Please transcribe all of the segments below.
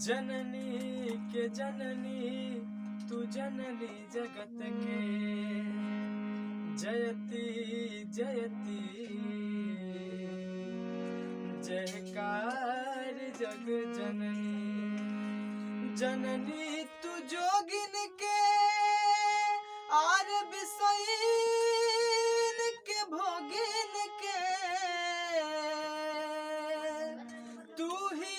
जननी के जननी तू जननी जगत के जयति जयति जयकार जग जननी। जननी तू जोगिन के आर बिसैन के भोगिन के तू ही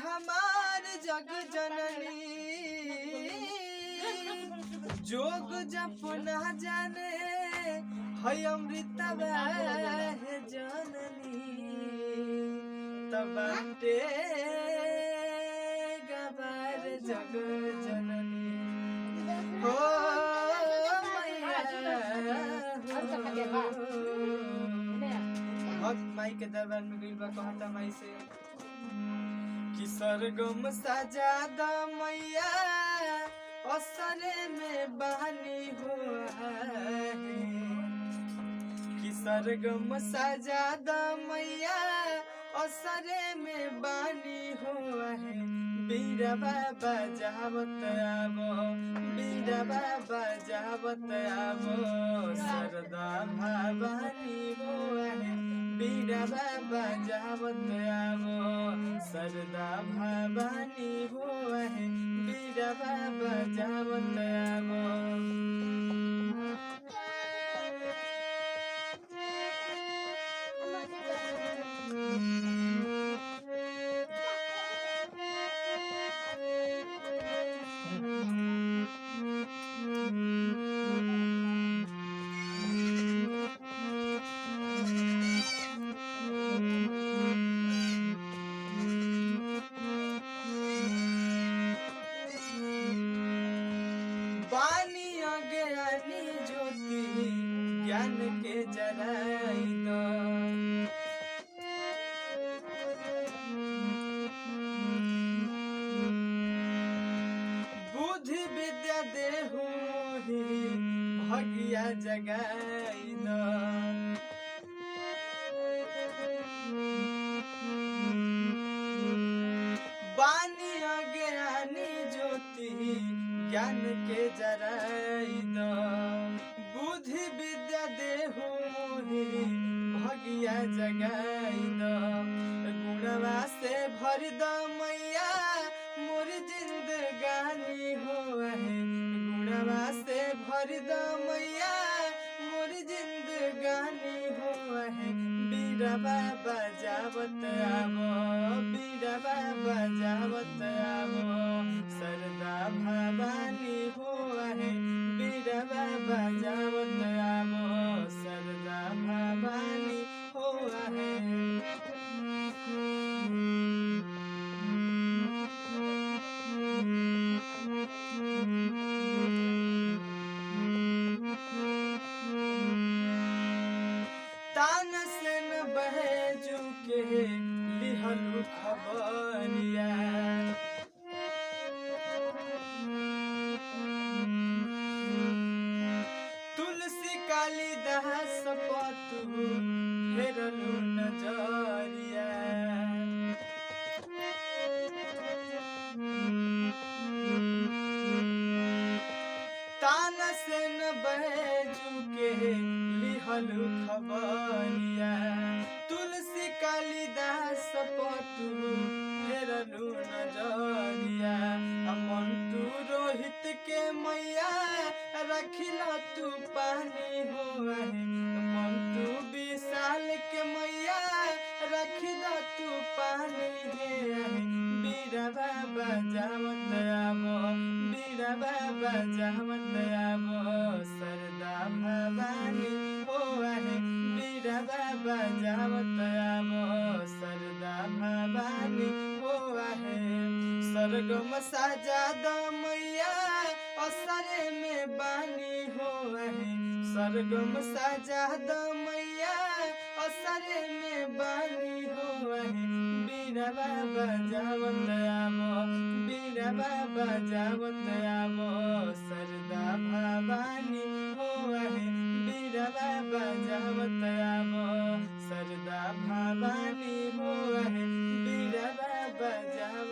हमार जग जननी। जोग जप न जाने है अमृत है जननी तबाटे गबार जग जननी हो भक्त माई के दरबार में गई बा कहता माई से कि सरगम सजादा मैया असरे में बहानी हुआ है कि सरगम सजादा मैया असरे में बानी हुआ है। बीरा बाबा जावत आवो बीरा बाबा जावत आवो सरदा भवानी हुआ है। बीरा बाबा जावत आवो सरदा भवानी हुआ है। बीरा बाबा जावत आवो। बानी अज्ञानी ज्योति ज्ञान के जराई दो बुद्धि विद्या देहु ही भगिया जगाई दो। बानी अज्ञानी ज्योति ज्ञान के जराई दो बुद्धि विद्या देहु मोहि भगिया जगाई दो। गुणवा से भर दो मैया मोर जिंदगानी हो है। गुणवा से भर दो मैया मोर जिंदगानी हो है। बीरा बाबा जावत आवो बीरा बाबा जावत आवो सरदा भवानी हुआ है। बीरा बाबा जावत आवो सरदा भवानी हुआ है। तान से न बहे चुके लिहलु खबरिया तुलसी कालिदास पतु फेरलु नजरिया। तान से न बहे चुके लिहलु खबरिया तुलसी कालिदास पतु फेरलु नजरिया। मंटू रोहित के मैया रखिला तू पानी हुआ है। मंटू विशाल के मैया रखिला तू पानी है। बीरा बाबा जावत आवो बीरा बाबा जावत आवो सरदा भवानी हुआ है। बीरा बाबा जावत आवो सरदा भवानी हुआ है। सरगम सजादा मैया असरे में बानी हुआ है। सरगम सजादा मैया असरे में बानी हुआ है। बीरा बाबा जावत आवो बीरा बाबा जावत आवो सरदा भवानी हुआ है। बीरा बाबा जावत आवो सरदा भवानी हुआ है। बीरा बाबा जावत